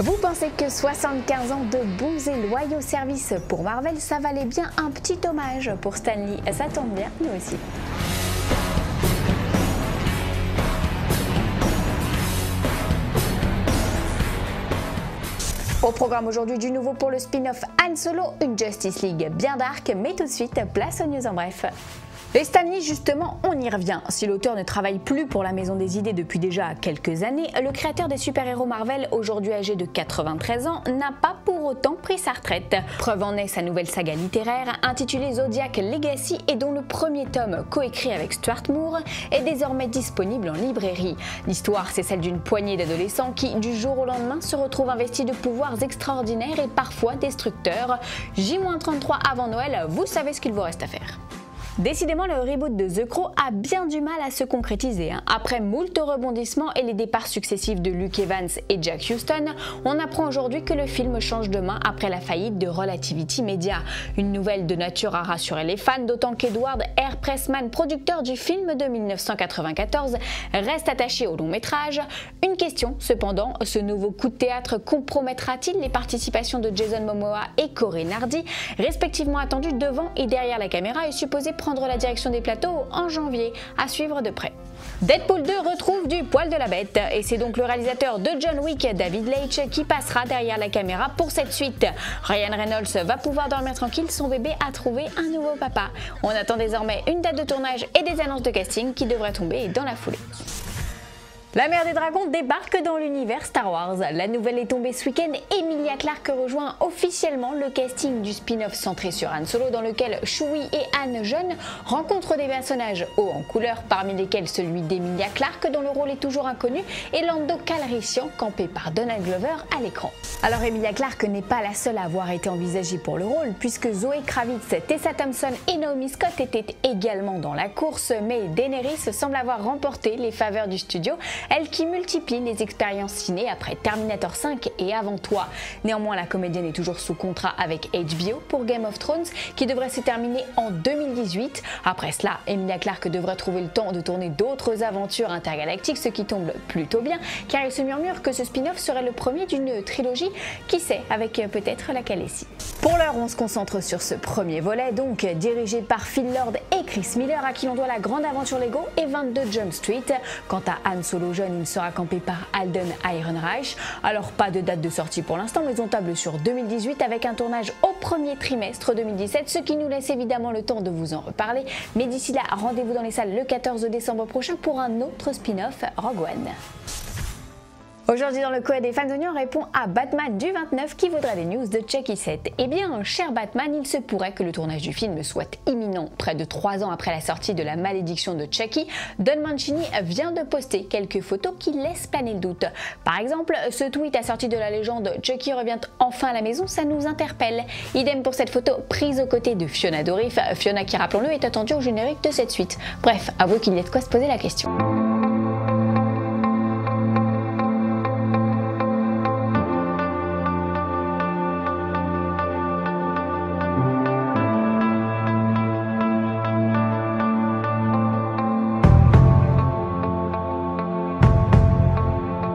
Vous pensez que 75 ans de bons et loyaux services pour Marvel, ça valait bien un petit hommage pour Stan Lee? Ça tombe bien, nous aussi. Au programme aujourd'hui, du nouveau pour le spin-off Han Solo, une Justice League bien dark, mais tout de suite, place aux news en bref. Et Stan Lee, justement, on y revient. Si l'auteur ne travaille plus pour la Maison des Idées depuis déjà quelques années, le créateur des super-héros Marvel, aujourd'hui âgé de 93 ans, n'a pas pour autant pris sa retraite. Preuve en est sa nouvelle saga littéraire, intitulée Zodiac Legacy, et dont le premier tome, coécrit avec Stuart Moore, est désormais disponible en librairie. L'histoire, c'est celle d'une poignée d'adolescents qui, du jour au lendemain, se retrouvent investis de pouvoirs extraordinaires et parfois destructeurs. J-33 avant Noël, vous savez ce qu'il vous reste à faire. Décidément, le reboot de The Crow a bien du mal à se concrétiser. Après moult rebondissements et les départs successifs de Luke Evans et Jack Huston, on apprend aujourd'hui que le film change de main après la faillite de Relativity Media. Une nouvelle de nature à rassurer les fans, d'autant qu'Edward R. Pressman, producteur du film de 1994, reste attaché au long métrage. Une question cependant, ce nouveau coup de théâtre compromettra-t-il les participations de Jason Momoa et Corinne Hardy, respectivement attendues devant et derrière la caméra, et supposées prendre la direction des plateaux en janvier, à suivre de près. Deadpool 2 retrouve du poil de la bête, et c'est donc le réalisateur de John Wick, David Leitch, qui passera derrière la caméra pour cette suite. Ryan Reynolds va pouvoir dormir tranquille, son bébé a trouvé un nouveau papa. On attend désormais une date de tournage et des annonces de casting qui devraient tomber dans la foulée. La Mère des Dragons débarque dans l'univers Star Wars. La nouvelle est tombée ce week-end. Emilia Clarke rejoint officiellement le casting du spin-off centré sur Han Solo, dans lequel Chewie et Han jeunes rencontrent des personnages hauts en couleur, parmi lesquels celui d'Emilia Clarke, dont le rôle est toujours inconnu, et Lando Calrissian, campé par Donald Glover à l'écran. Alors Emilia Clarke n'est pas la seule à avoir été envisagée pour le rôle, puisque Zoe Kravitz, Tessa Thompson et Naomi Scott étaient également dans la course, mais Daenerys semble avoir remporté les faveurs du studio, elle qui multiplie les expériences ciné après Terminator 5 et Avant Toi. Néanmoins, la comédienne est toujours sous contrat avec HBO pour Game of Thrones, qui devrait se terminer en 2018. Après cela, Emilia Clarke devrait trouver le temps de tourner d'autres aventures intergalactiques, ce qui tombe plutôt bien, car il se murmure que ce spin-off serait le premier d'une trilogie, qui sait, avec peut-être la Khaleesi. Pour l'heure, on se concentre sur ce premier volet, donc dirigé par Phil Lord et Chris Miller, à qui l'on doit la grande aventure Lego et 22 Jump Street. Quant à Han Solo jeune, il sera campé par Alden Ehrenreich. Alors pas de date de sortie pour l'instant, mais on table sur 2018 avec un tournage au premier trimestre 2017, ce qui nous laisse évidemment le temps de vous en reparler. Mais d'ici là, rendez-vous dans les salles le 14 décembre prochain pour un autre spin-off, Rogue One. Aujourd'hui dans le Courrier des fans, on répond à Batman du 29 qui voudrait des news de Chucky 7. Eh bien, cher Batman, il se pourrait que le tournage du film soit imminent. Près de 3 ans après la sortie de La Malédiction de Chucky, Don Mancini vient de poster quelques photos qui laissent planer le doute. Par exemple, ce tweet assorti de la légende « Chucky revient enfin à la maison », ça nous interpelle. Idem pour cette photo prise aux côtés de Fiona Dourif, Fiona qui, rappelons-le, est attendue au générique de cette suite. Bref, avouez qu'il y a de quoi se poser la question.